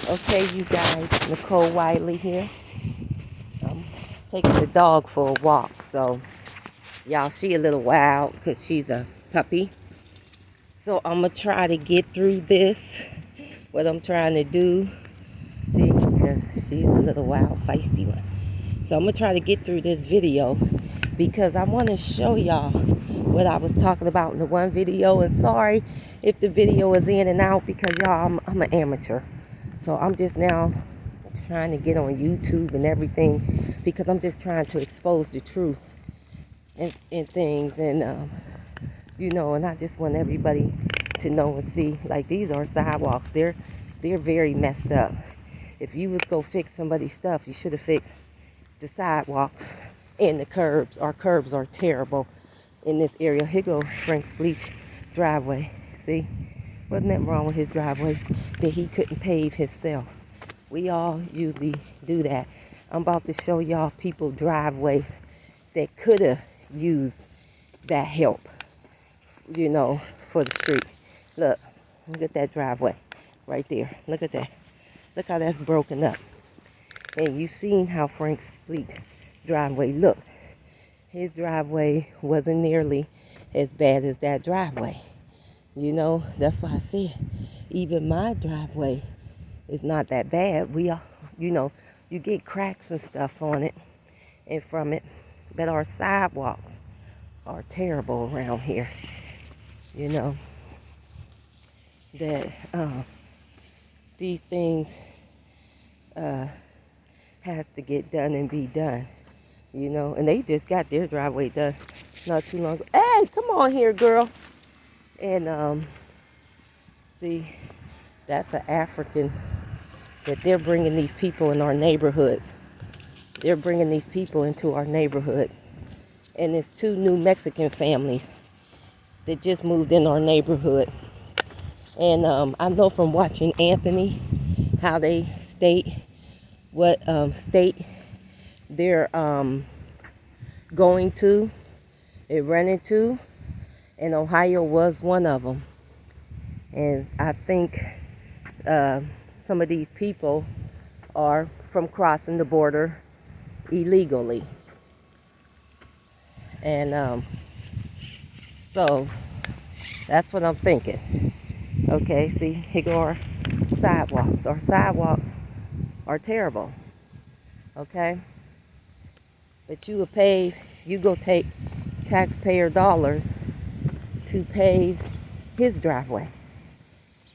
Okay, you guys, Nicole Wiley here. I'm taking the dog for a walk, so y'all, she a little wild because she's a puppy. So I'm going to try to get through this, what I'm trying to do. See, because she's a little wild, feisty one. So I'm going to try to get through this video because I want to show y'all what I was talking about in the one video. And sorry if the video is in and out because y'all, I'm an amateur. So I'm just now trying to get on YouTube and everything because I'm just trying to expose the truth and things. And, and I just want everybody to know and see, like, these are sidewalks. They're very messed up. If you was go fix somebody's stuff, you should have fixed the sidewalks and the curbs. Our curbs are terrible in this area. Here go Frank's bleach driveway. See? Wasn't that wrong with his driveway that he couldn't pave himself? We all usually do that. I'm about to show y'all people driveways that could have used that help, for the street. Look at that driveway right there. Look at that. Look how that's broken up. And you seen how Frank's fleet driveway looked. His driveway wasn't nearly as bad as that driveway. That's why I said even my driveway is not that bad. You get cracks and stuff on it and from it. But our sidewalks are terrible around here. That these things has to get done and be done. And they just got their driveway done not too long ago. Hey, come on here, girl. And see, that's an African that they're bringing these people in our neighborhoods. They're bringing these people into our neighborhoods. And it's 2 new Mexican families that just moved in our neighborhood. And I know from watching Anthony how they state what state they're going to and running to. And Ohio was one of them. And I think some of these people are from crossing the border illegally. And so that's what I'm thinking. Okay, see, here go our sidewalks. Our sidewalks are terrible. Okay? But you go take taxpayer dollars to pave his driveway.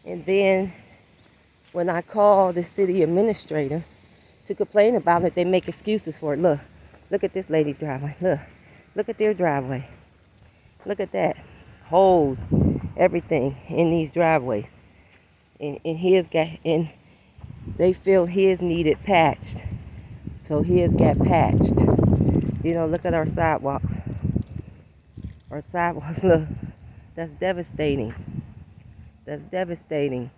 And then when I call the city administrator to complain about it, they make excuses for it. Look at this lady's driveway. Look at their driveway. Look at that. Holes, everything in these driveways. And they feel his needed patched. So his got patched. Look at our sidewalks. Our sidewalks, look. That's devastating. That's devastating.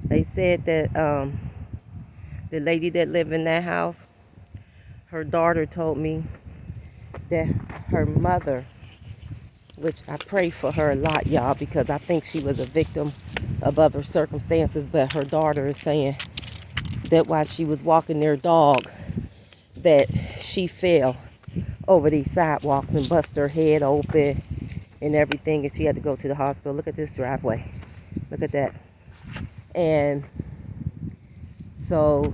They said that the lady that lived in that house, her daughter told me that her mother, which I pray for her a lot, y'all, because I think she was a victim of other circumstances, but her daughter is saying that while she was walking their dog, that she fell over these sidewalks and bust her head open and everything, and she had to go to the hospital. Look at this driveway. Look at that. And so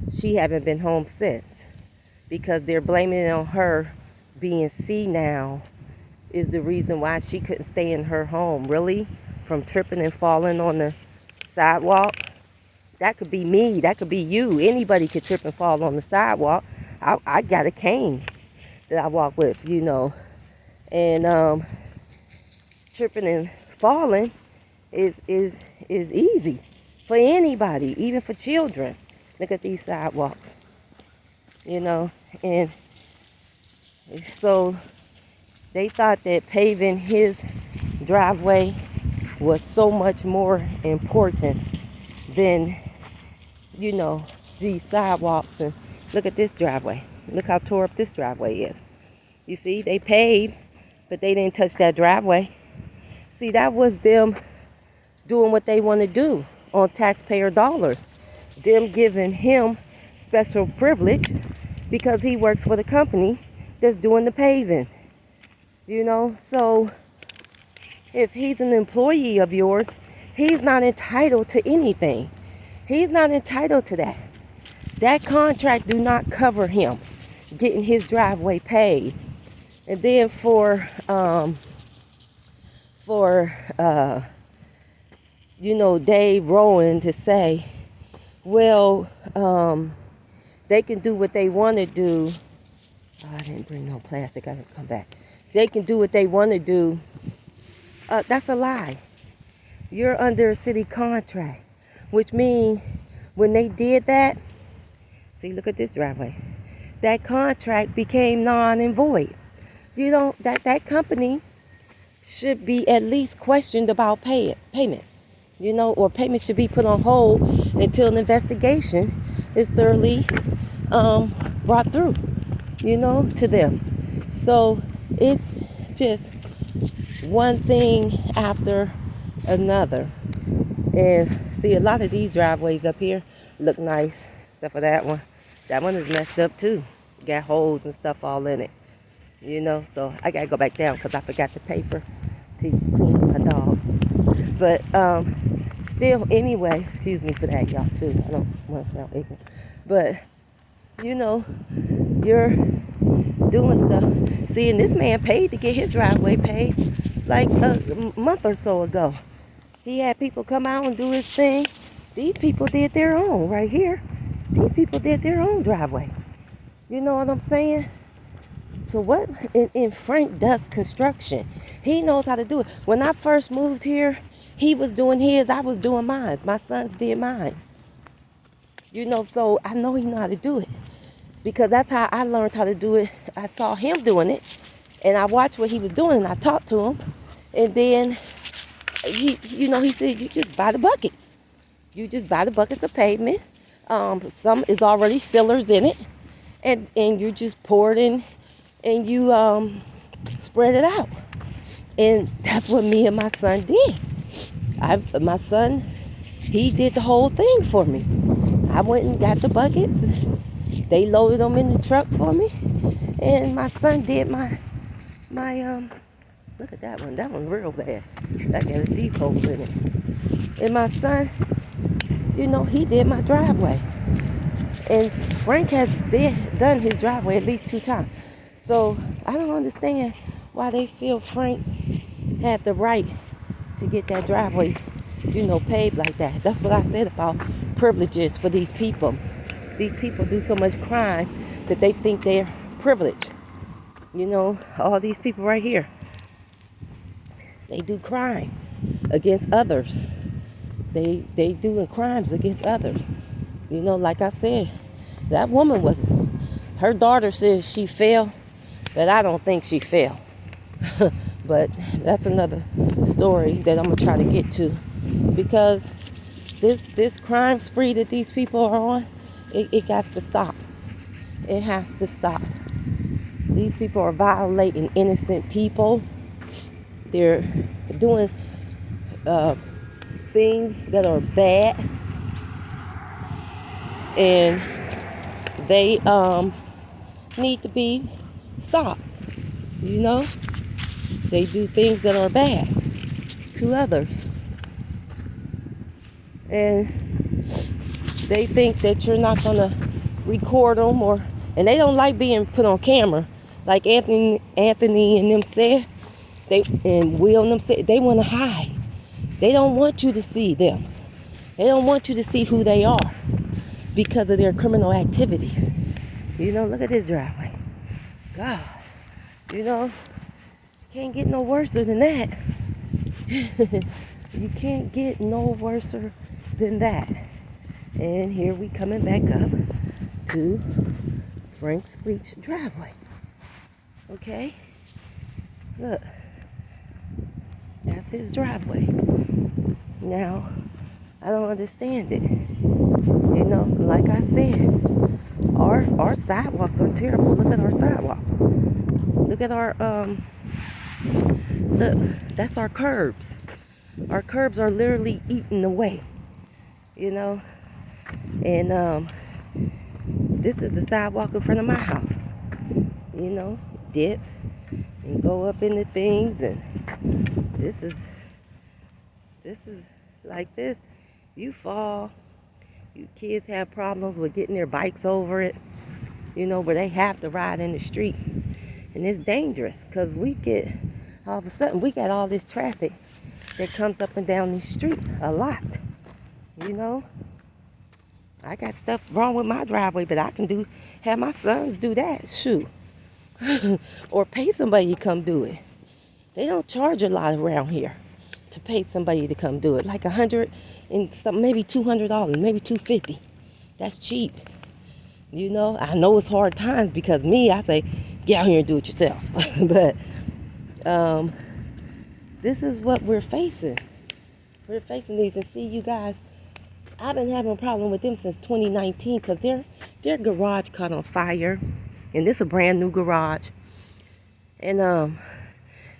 she haven't been home since because they're blaming it on her being senile is the reason why she couldn't stay in her home. Really? From tripping and falling on the sidewalk? That could be me. That could be you. Anybody could trip and fall on the sidewalk. I got a cane that I walk with, And tripping and falling is easy for anybody, even for children. Look at these sidewalks, and so they thought that paving his driveway was so much more important than, these sidewalks. And look at this driveway. Look how tore up this driveway is. You see, they paved, but they didn't touch that driveway. See, that was them doing what they want to do on taxpayer dollars. Them giving him special privilege because he works for the company that's doing the paving. So if he's an employee of yours, he's not entitled to anything. He's not entitled to that. That contract do not cover him getting his driveway paid. And then for Dave Rowan to say, well, they can do what they want to do. Oh, I didn't bring no plastic. I didn't come back. They can do what they want to do. That's a lie. You're under a city contract, which means when they did that, see, look at this driveway. That contract became non and void. That company should be at least questioned about payment. Or payment should be put on hold until an investigation is thoroughly brought through, to them. So it's just one thing after another. And see, a lot of these driveways up here look nice, except for that one. That one is messed up too. Got holes and stuff all in it. So I gotta go back down because I forgot the paper to clean up my dogs. But still, anyway, excuse me for that, y'all, too. I don't want to sound ignorant. But, you're doing stuff. See, and this man paid to get his driveway paid like a month or so ago. He had people come out and do his thing. These people did their own right here. These people did their own driveway. You know what I'm saying? So what? And Frank does construction. He knows how to do it. When I first moved here, he was doing his, I was doing mine. My sons did mine. So I know he know how to do it. Because that's how I learned how to do it. I saw him doing it. And I watched what he was doing and I talked to him. And then he said, you just buy the buckets. You just buy the buckets of pavement. Some is already sealers in it. And you just pour it in and you spread it out. And that's what me and my son did. My son, he did the whole thing for me. I went and got the buckets. They loaded them in the truck for me. And my son did my look at that one. That one's real bad. That got a deep hole in it. And my son, he did my driveway. And Frank has done his driveway at least 2 times. So I don't understand why they feel Frank had the right to get that driveway, paved like that. That's what I said about privileges for these people. These people do so much crime that they think they're privileged. All these people right here, they do crime against others. They doing crimes against others. Like I said, that woman her daughter says she fell, but I don't think she fell. But that's another story that I'm going to try to get to. Because this crime spree that these people are on, it got to stop. It has to stop. These people are violating innocent people. They're doing things that are bad. And they need to be stopped. They do things that are bad to others. And they think that you're not going to record them and they don't like being put on camera. Like Anthony and them said, and Will and them said, they want to hide. They don't want you to see them. They don't want you to see who they are because of their criminal activities. Look at this driveway. God, can't get no worse than that. You can't get no worse than that. And here we coming back up to Frank's Bleach driveway. Okay? Look. That's his driveway. Now, I don't understand it. Like I said, our sidewalks are terrible. Look at our sidewalks. Look at our look, that's our curbs. Our curbs are literally eaten away. you know. And this is the sidewalk in front of my house. You know, dip and go up into things, and this is like this. You fall. You kids have problems with getting their bikes over it, you know, where they have to ride in the street. And it's dangerous because all of a sudden, we got all this traffic that comes up and down the street a lot, you know. I got stuff wrong with my driveway, but I can have my sons do that, shoot. Or pay somebody to come do it. They don't charge a lot around here to pay somebody to come do it. Like $100 and some, maybe $200, maybe $250. That's cheap. You know, I know it's hard times because I say, get out here and do it yourself. But this is what we're facing. We're facing these, and see, you guys, I've been having a problem with them since 2019 because their garage caught on fire, and this is a brand new garage. And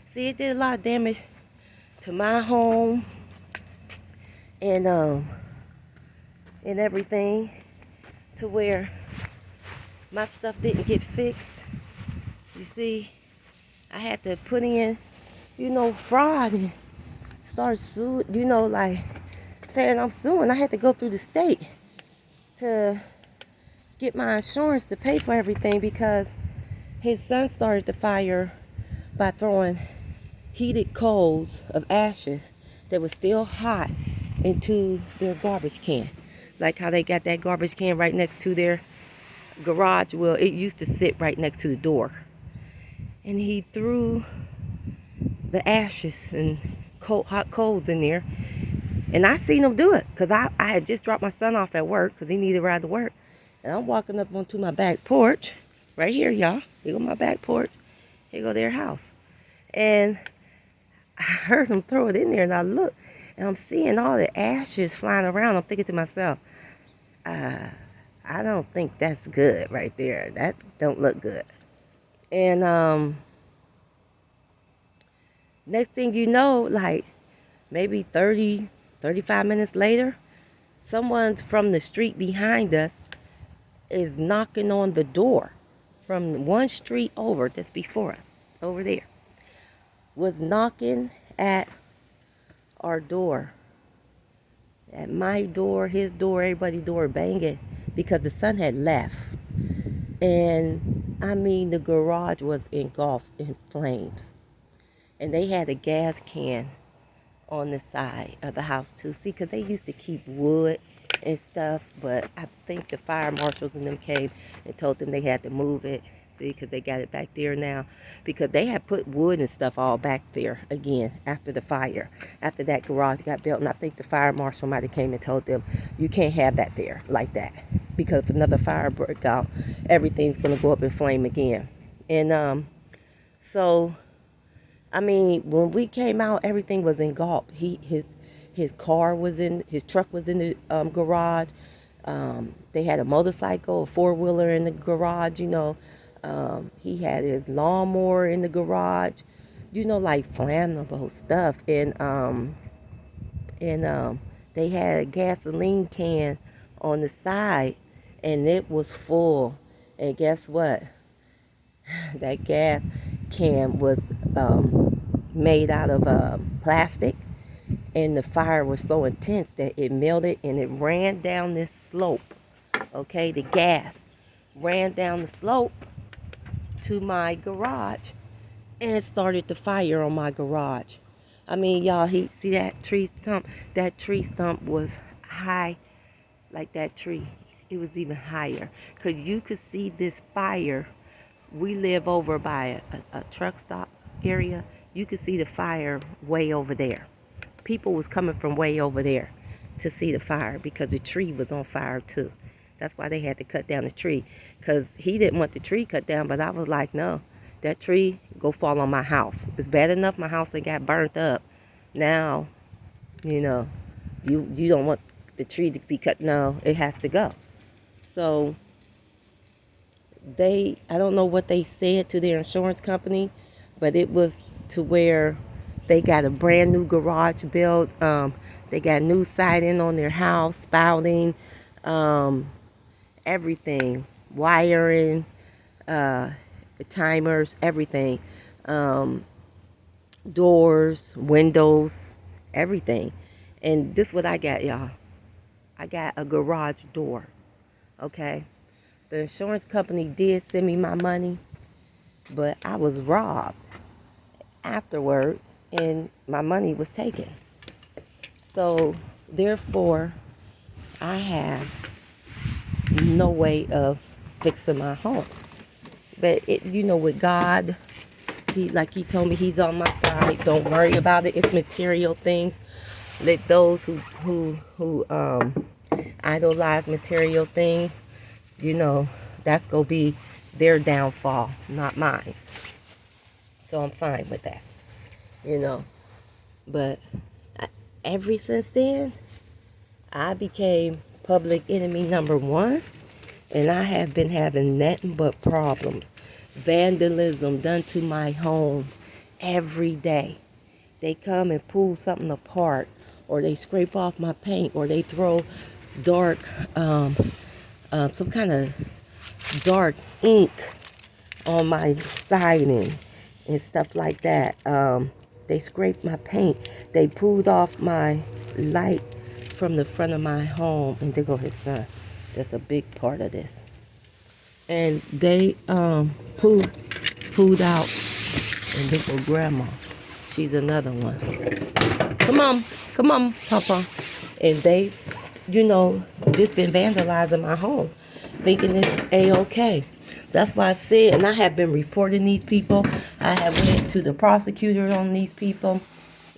see, it did a lot of damage to my home and everything, to where my stuff didn't get fixed. You see, I had to put in, you know, fraud and start suing, you know, like saying I'm suing. I had to go through the state to get my insurance to pay for everything because his son started the fire by throwing heated coals of ashes that was still hot into their garbage can. Like how they got that garbage can right next to their garage. Well, it used to sit right next to the door. And he threw the ashes and hot coals in there. And I seen him do it because I had just dropped my son off at work because he needed to ride to work. And I'm walking up onto my back porch. Right here, y'all. Here go my back porch. Here go their house. And I heard him throw it in there, and I looked, and I'm seeing all the ashes flying around. I'm thinking to myself, I don't think that's good right there. That don't look good. And next thing you know, like maybe 30, 35 minutes later, someone from the street behind us is knocking on the door from one street over, that's before us, over there, was knocking at our door, at my door, his door, everybody's door, banging because the son had left. And I mean, the garage was engulfed in flames, and they had a gas can on the side of the house too. See, because they used to keep wood and stuff, but I think the fire marshals and them came and told them they had to move it. See, because they got it back there now, because they had put wood and stuff all back there again after the fire, after that garage got built. And I think the fire marshal might have came and told them, you can't have that there like that, because if another fire broke out, everything's going to go up in flame again. And so I mean, when we came out, everything was engulfed. His truck was in the garage. They had a motorcycle, a four-wheeler in the garage, you know. He had his lawnmower in the garage, you know, like flammable stuff. And they had a gasoline can on the side, and it was full. And guess what? That gas can was made out of plastic, and the fire was so intense that it melted and it ran down this slope. Okay, the gas ran down the slope to my garage and started the fire on my garage. I mean, y'all, see that tree stump? That tree stump was high, like that tree. It was even higher, because you could see this fire. We live over by a truck stop area. You could see the fire way over there. People was coming from way over there to see the fire because the tree was on fire too. That's why they had to cut down the tree, because he didn't want the tree cut down. But I was like, no, that tree go fall on my house. It's bad enough my house that got burnt up. Now, you know, you don't want the tree to be cut. No, it has to go. So I don't know what they said to their insurance company, but it was to where they got a brand new garage built. They They got new siding on their house, spouting, everything, wiring, timers, everything, doors, windows, everything. And this is what I got, y'all. I got a garage door. Okay. The insurance company did send me my money, but I was robbed afterwards and my money was taken. So therefore, I have no way of fixing my home. But with God, he told me he's on my side. Don't worry about it. It's material things. Let those who idolize material things, that's gonna be their downfall, not mine. So I'm fine with that, But ever since then, I became public enemy number one, and I have been having nothing but problems. Vandalism done to my home every day. They come and pull something apart, or they scrape off my paint, or they throw dark, some kind of dark ink on my siding and stuff like that. They scraped my paint. They pulled off my light from the front of my home. And there go his son. That's a big part of this. And they pulled out. And there go grandma. She's another one. Come on, Papa. And they, just been vandalizing my home, thinking it's A-okay. That's why I said, and I have been reporting these people. I have went to the prosecutor on these people.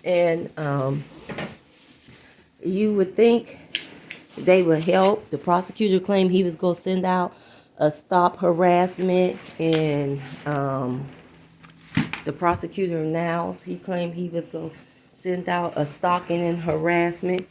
And you would think they would help. The prosecutor claimed he was going to send out a stop harassment. And the prosecutor now, he claimed he was going to send out a stalking and harassment.